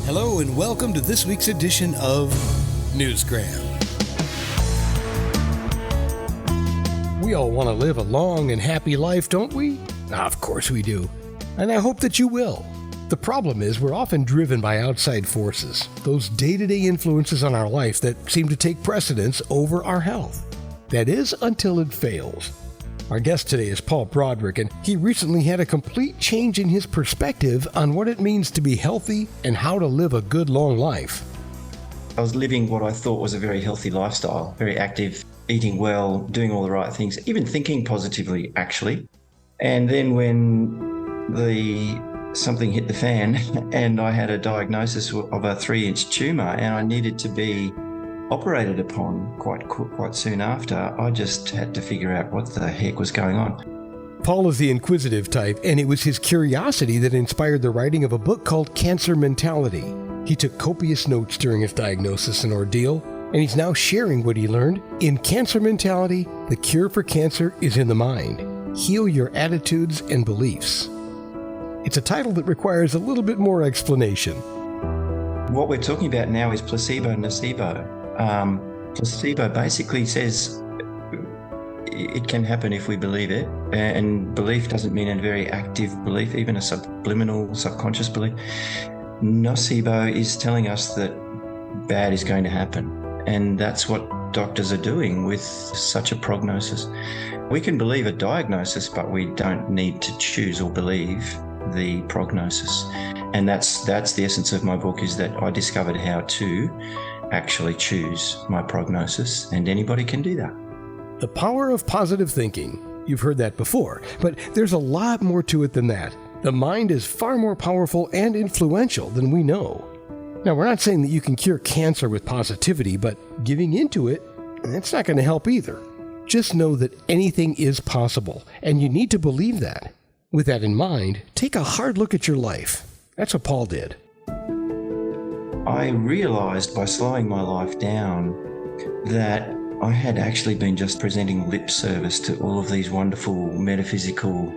Hello and welcome to this week's edition of Newsgram. We all want to live a long and happy life, don't we? Of course we do. And I hope that you will. The problem is we're often driven by outside forces, those day-to-day influences on our life that seem to take precedence over our health. That is, until it fails. Our guest today is Paul Broderick, and he recently had a complete change in his perspective on what it means to be healthy and how to live a good long life. I was living what I thought was a very healthy lifestyle, very active, eating well, doing all the right things, even thinking positively, actually. And then when something hit the fan and I had a diagnosis of a 3-inch tumor and I needed to be operated upon quite soon after, I just had to figure out what the heck was going on. Paul is the inquisitive type, and it was his curiosity that inspired the writing of a book called Cancer Mentality. He took copious notes during his diagnosis and ordeal, and he's now sharing what he learned in Cancer Mentality. The cure for cancer is in the mind. Heal your attitudes and beliefs. It's a title that requires a little bit more explanation. What we're talking about now is placebo-nocebo. Placebo basically says it can happen if we believe it, and belief doesn't mean a very active belief, even a subliminal, subconscious belief. Nocebo is telling us that bad is going to happen, and that's what doctors are doing with such a prognosis. We can believe a diagnosis, but we don't need to choose or believe the prognosis. And that's the essence of my book, is that I discovered how to actually choose my prognosis, and anybody can do that. The power of positive thinking. You've heard that before, but there's a lot more to it than that. The mind is far more powerful and influential than we know. Now, we're not saying that you can cure cancer with positivity, but giving into it, that's not going to help either. Just know that anything is possible, and you need to believe that. With that in mind, take a hard look at your life. That's what Paul did. I realized by slowing my life down that I had actually been just presenting lip service to all of these wonderful metaphysical,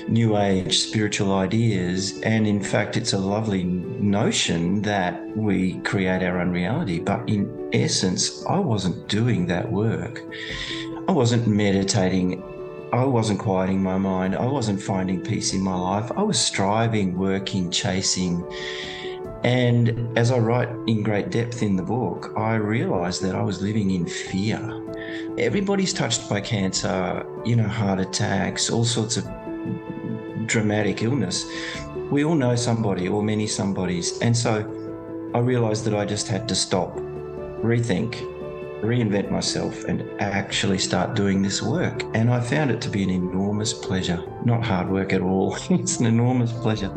new age spiritual ideas. And in fact, it's a lovely notion that we create our own reality. But in essence, I wasn't doing that work. I wasn't meditating. I wasn't quieting my mind. I wasn't finding peace in my life. I was striving, working, chasing. And as I write in great depth in the book, I realized that I was living in fear. Everybody's touched by cancer, heart attacks, all sorts of dramatic illness. We all know somebody or many somebodies. And so I realized that I just had to stop, rethink, reinvent myself, and actually start doing this work. And I found it to be an enormous pleasure. Not hard work at all. It's an enormous pleasure.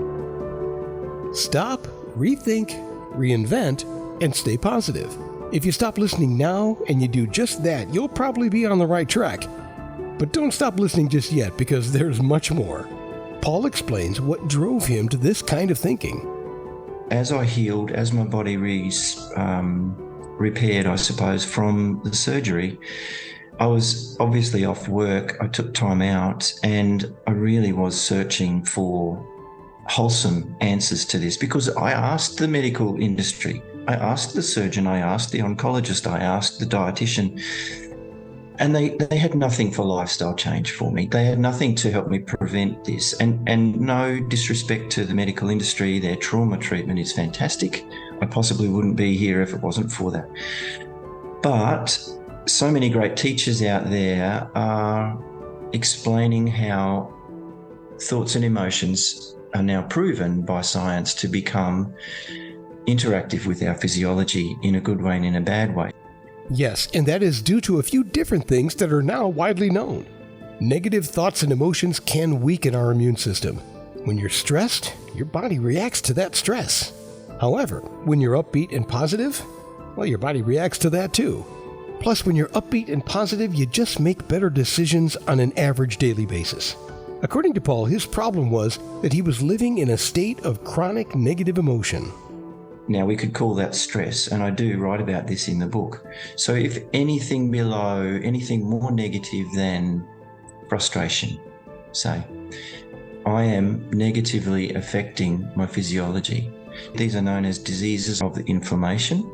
Stop, rethink, reinvent, and stay positive. If you stop listening now and you do just that, you'll probably be on the right track. But don't stop listening just yet, because there's much more. Paul explains what drove him to this kind of thinking. As I healed, as my body repaired, I suppose, from the surgery, I was obviously off work. I took time out, and I really was searching for wholesome answers to this, because I asked the medical industry, I asked the surgeon, I asked the oncologist, I asked the dietitian, and they had nothing for lifestyle change for me. They had nothing to help me prevent this. And no disrespect to the medical industry, their trauma treatment is fantastic. I possibly wouldn't be here if it wasn't for that. But so many great teachers out there are explaining how thoughts and emotions are now proven by science to become interactive with our physiology in a good way and in a bad way. Yes, and that is due to a few different things that are now widely known. Negative thoughts and emotions can weaken our immune system. When you're stressed, your body reacts to that stress. However, when you're upbeat and positive, well, your body reacts to that too. Plus, when you're upbeat and positive, you just make better decisions on an average daily basis. According to Paul, his problem was that he was living in a state of chronic negative emotion. Now, we could call that stress, and I do write about this in the book. So if anything more negative than frustration, say, I am negatively affecting my physiology. These are known as diseases of the inflammation.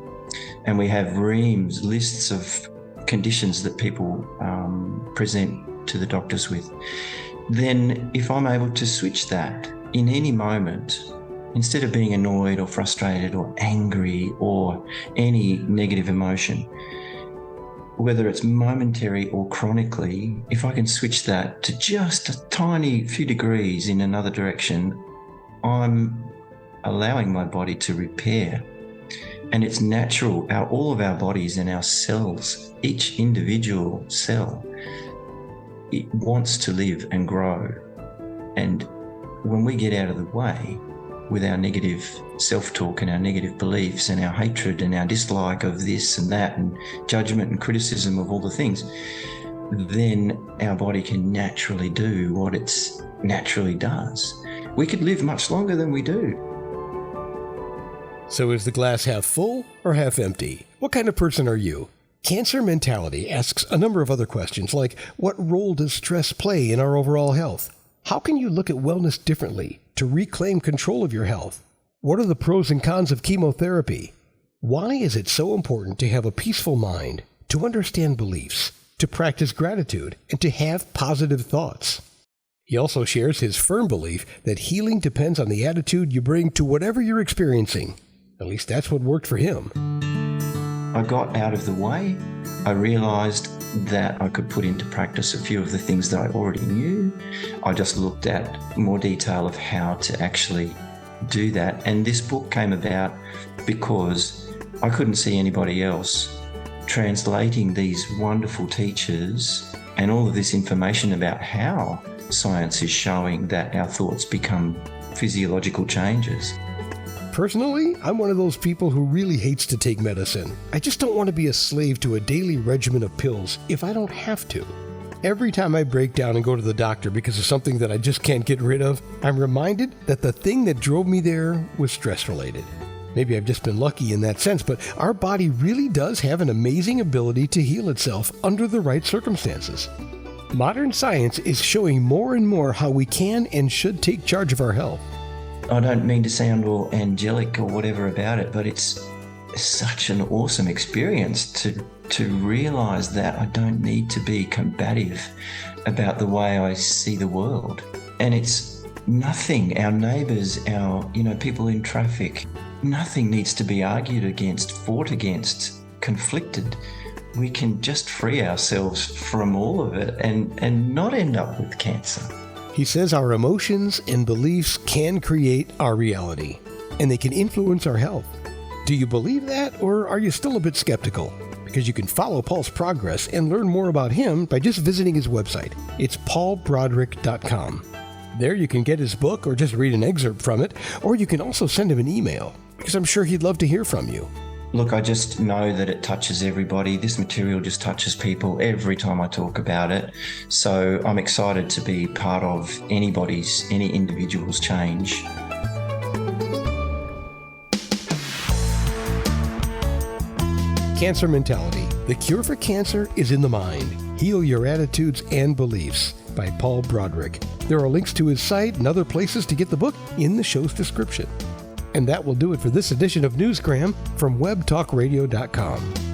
And we have reams, lists of conditions that people present to the doctors with. Then if I'm able to switch that in any moment, instead of being annoyed or frustrated or angry or any negative emotion, whether it's momentary or chronically, if I can switch that to just a tiny few degrees in another direction, I'm allowing my body to repair. And it's natural. All of our bodies and our cells, each individual cell, it wants to live and grow. And when we get out of the way with our negative self-talk and our negative beliefs and our hatred and our dislike of this and that and judgment and criticism of all the things, then our body can naturally do what it naturally does. We could live much longer than we do. So is the glass half full or half empty? What kind of person are you? Cancer Mentality asks a number of other questions like, what role does stress play in our overall health? How can you look at wellness differently to reclaim control of your health? What are the pros and cons of chemotherapy? Why is it so important to have a peaceful mind, to understand beliefs, to practice gratitude, and to have positive thoughts? He also shares his firm belief that healing depends on the attitude you bring to whatever you're experiencing. At least that's what worked for him. I got out of the way. I realized that I could put into practice a few of the things that I already knew. I just looked at more detail of how to actually do that. And this book came about because I couldn't see anybody else translating these wonderful teachers and all of this information about how science is showing that our thoughts become physiological changes. Personally, I'm one of those people who really hates to take medicine. I just don't want to be a slave to a daily regimen of pills if I don't have to. Every time I break down and go to the doctor because of something that I just can't get rid of, I'm reminded that the thing that drove me there was stress-related. Maybe I've just been lucky in that sense, but our body really does have an amazing ability to heal itself under the right circumstances. Modern science is showing more and more how we can and should take charge of our health. I don't mean to sound all angelic or whatever about it, but it's such an awesome experience to realize that I don't need to be combative about the way I see the world. And it's nothing, our neighbours, our people in traffic, nothing needs to be argued against, fought against, conflicted. We can just free ourselves from all of it and not end up with cancer. He says our emotions and beliefs can create our reality, and they can influence our health. Do you believe that, or are you still a bit skeptical? Because you can follow Paul's progress and learn more about him by just visiting his website. It's paulbroderick.com. There you can get his book or just read an excerpt from it, or you can also send him an email, because I'm sure he'd love to hear from you. Look, I just know that it touches everybody. This material just touches people every time I talk about it. So I'm excited to be part of any individual's change. Cancer Mentality. The cure for cancer is in the mind. Heal your attitudes and beliefs by Paul Broderick. There are links to his site and other places to get the book in the show's description. And that will do it for this edition of Newsgram from webtalkradio.com.